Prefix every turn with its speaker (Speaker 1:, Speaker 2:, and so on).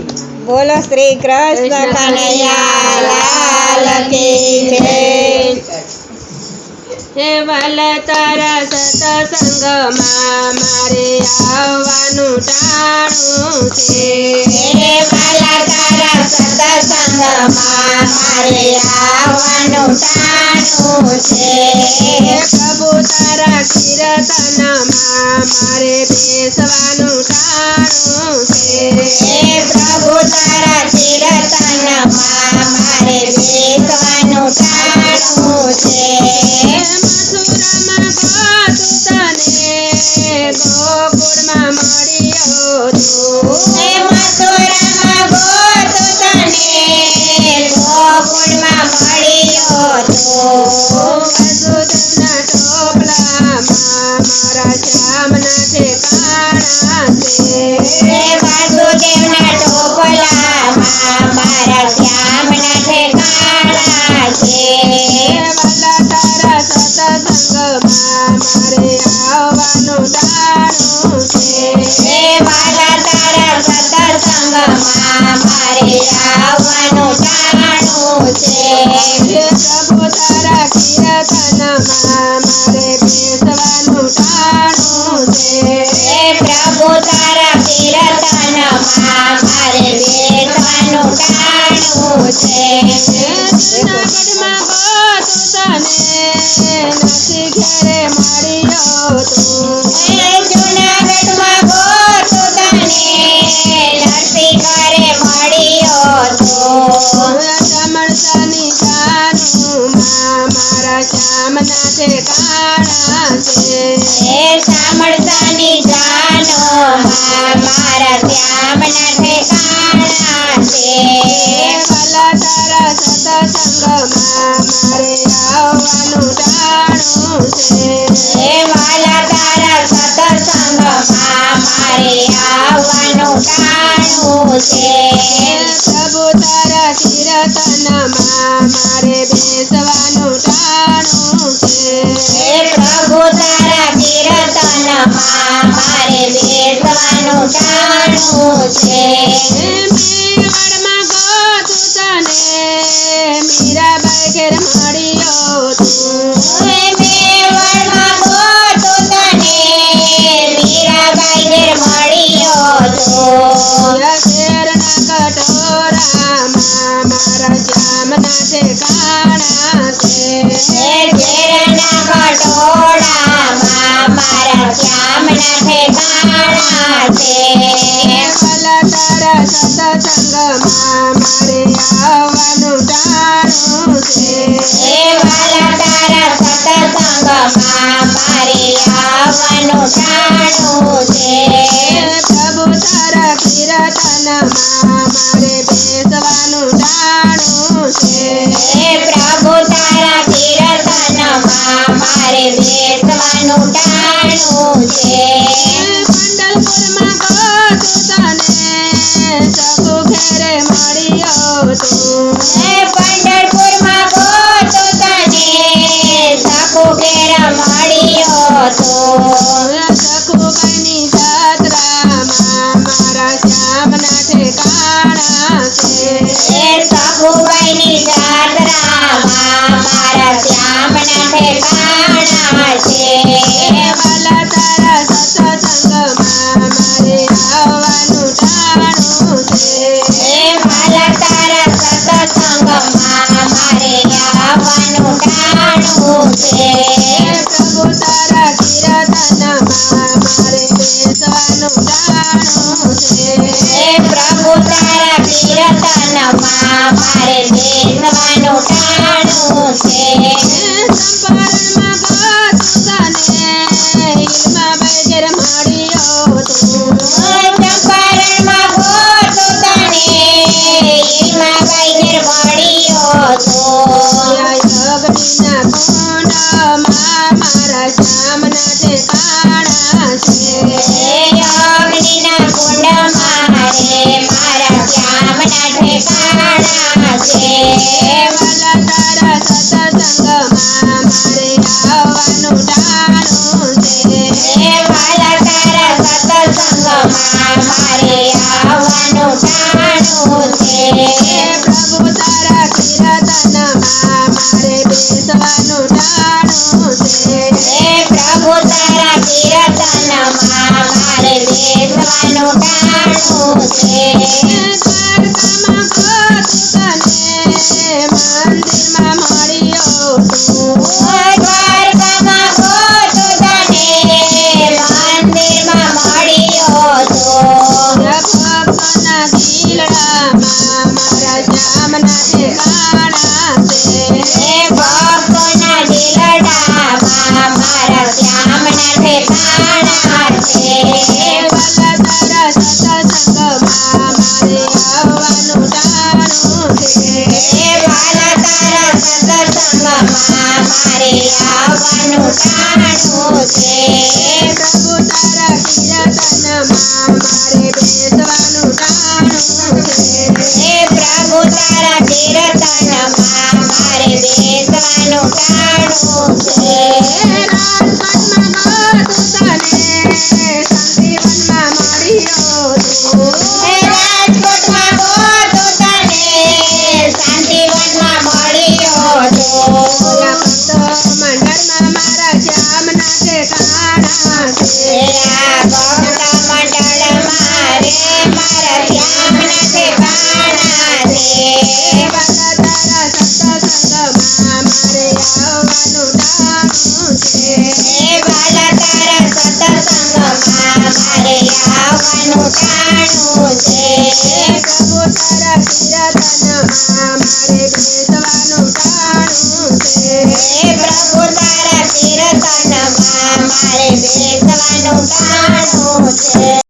Speaker 1: बोलो श्री कृष्ण कन्हैया लाल की जय।
Speaker 2: हे वाल तारा सत्संगમાં મારે આવવાનું ટાણું છે।
Speaker 1: हे वाला तारा सत्संगમાં मारे आवવાનું ટાણું છે।
Speaker 2: પ્રભુ તારા કીર્તનમાં મારે બેસવાનું ટાણું છે।
Speaker 1: हे प्रभु तारा कीर्तનમાં मारे બેસવાનું ટાણું છે।
Speaker 2: મથુરામાં ગોતું તને ગોકુળમાં મળ્યો તું।
Speaker 1: हे મથુરામાં ગોતું તને ગોકુળમાં મળ્યો તો।
Speaker 2: વસુદેવના ટોપલામાં મારા શ્યામના ઠેકાણા છે।
Speaker 1: हे વાસુદેવના ટોપલામાં મારા શ્યામના ઠેકાણા છે।
Speaker 2: વાલા તારા સત્સંગમાં મારે આવવાનું ટાણું છે।
Speaker 1: हे વાલા તારા સત્સંગમાં મારે આવવાનું ટાણું છે।
Speaker 2: પ્રભુ તારા કીર્તનમાં મારે બેસવાનું ટાણું છે।
Speaker 1: હે પ્રભુ તારા કીર્તનમાં મારે બેસવાનું ટાણું છે।
Speaker 2: જૂનાગઢમાં ગોતું તને નથી ઘેરે મળ્યો તું।
Speaker 1: હે જૂનાગઢમાં ગોતું તને નથી ઘરે મળ્યો તો।
Speaker 2: ચામડસાની જાનુમાં મારા શ્યામના ઠેકાણા છે।
Speaker 1: હે સામળસાની જાનોમાં મારા શ્યામના ઠેકાણા છે।
Speaker 2: વાલા તારા સત્સંગમાં મારે આવવાનું ટાણું છે।
Speaker 1: હે વાલા તારા સત્સંગમાં મારે આવવાનું ટાણું છે।
Speaker 2: પ્રભુ તારા કીર્તનમાં મારે બેસવાનું ટાણું છે।
Speaker 1: હે પ્રભુ તારા કીર્તનમાં મારે બેસવાનું ટાણું છે।
Speaker 2: મેવાડમાં ગોતું તને મીરાબાઈ ઘેર મળ્યો તું।
Speaker 1: હે મેવાડમાં ગોતું તને મીરાબાઈ ઘેર મળ્યો તો।
Speaker 2: શેરના કટોરામાં મારા શ્યામના ઠેકાણા છે।
Speaker 1: હે ઝેરના કટોળામાં મારા શ્યામના ઠેકાણા છે।
Speaker 2: વાલા તારા સત્સંગમાં મારે આવવાનું ટાણું છે।
Speaker 1: હે વાલા તારા સત્સંગમાં મારે આવવાનું ટાણું છે।
Speaker 2: પ્રભુ તારા કીર્તનમાં મારે બેસવાનું ટાણું છે।
Speaker 1: હે પ્રભુ તારા કીર્તનમાં મારે બેસવાનું ટાણું છે।
Speaker 2: પંઢરપુરમાં ગોતું તને સખુ ઘેરે મળ્યો તું।
Speaker 1: હે પંઢરપુરમાં ગોતું તને સખુ ઘેર મળ્યો તો।
Speaker 2: સખુબાઈની જાત્રામાં મારા શ્યામના ઠેકાણા છે।
Speaker 1: હે સખુબાઈની જાત્રામાં મારા શ્યામના ઠેકાણા છે।
Speaker 2: વાલા તારા સત્સંગમાં મારે આવવાનું ટાણું છે।
Speaker 1: હે વાલા તારા સત્સંગમાં મારે આવવાનું ટાણું છે।
Speaker 2: પ્રભુ તારા કીર્તનમાં મારે બેસવાનું ટાણું છે।
Speaker 1: હે પ્રભુ તારા કીર્તનમાં મારે બેસવાનું ટાણું છે।
Speaker 2: ચંપારણમાં ગોતું તને હિલમાબાઈ ઘેર મળ્યો તું।
Speaker 1: ચંપારણમાં ગોતું તને હિલમાબાઈ ઘેર મળ્યો તો।
Speaker 2: અગ્નિના કુંડમાં મારા શ્યામના ઠેકાણા છે।
Speaker 1: હે અગ્નિના કુંડમાં રે મારા શ્યામના ઠેકાણા છે।
Speaker 2: વાલા
Speaker 1: આવવાનું ટાણું છે.
Speaker 2: દ્વારકામાં ગોતું તને મંદિરમાં મળ્યો તું.
Speaker 1: દ્વારકામાં ગોતું તને મંદિરમાં મળ્યો તો.
Speaker 2: ભક્તના દિલડામાં મારા શ્યામના ઠેકાણા છે.
Speaker 1: હે ભક્તોના દિલડામાં મારા શ્યામના ઠેકાણા છે.
Speaker 2: વાલા તારા સત્સંગમાં મારે આવવાનું ટાણું છે.
Speaker 1: હે વાલા તારા સત્સંગમાં મારે આવવાનું ટાણું છે.
Speaker 2: પ્રભુ તારા કીર્તનમાં મારે બેસવાનું ટાણું છે.
Speaker 1: હે પ્રભુ તારા કીર્તનમાં મારે બેસવાનું ટાણું છે.
Speaker 2: રાજકોટમાં ગોતું તને શાંતિવનમાં મળ્યો તું.
Speaker 1: હે રાજકોટમાં ગોતું તને શાંતિવનમાં મળ્યો તો.
Speaker 2: ભક્ત મંડળમાં મારા શ્યામના ઠેકાણા છે.
Speaker 1: આ ભક્ત મંડળમાં રે મારા શ્યામના ઠેકાણા છે.
Speaker 2: વાલા તારા સત્સંગમાં મારે આવવાનું ટાણું છે.
Speaker 1: હે વાલા તારા સત્સંગમાં મારે આવવાનું ટાણું છે.
Speaker 2: પ્રભુ તારા કીર્તનમાં મારે બેસવાનું ટાણું છે.
Speaker 1: હે પ્રભુ તારા કીર્તનમાં મારે બેસવાનું ટાણું છે.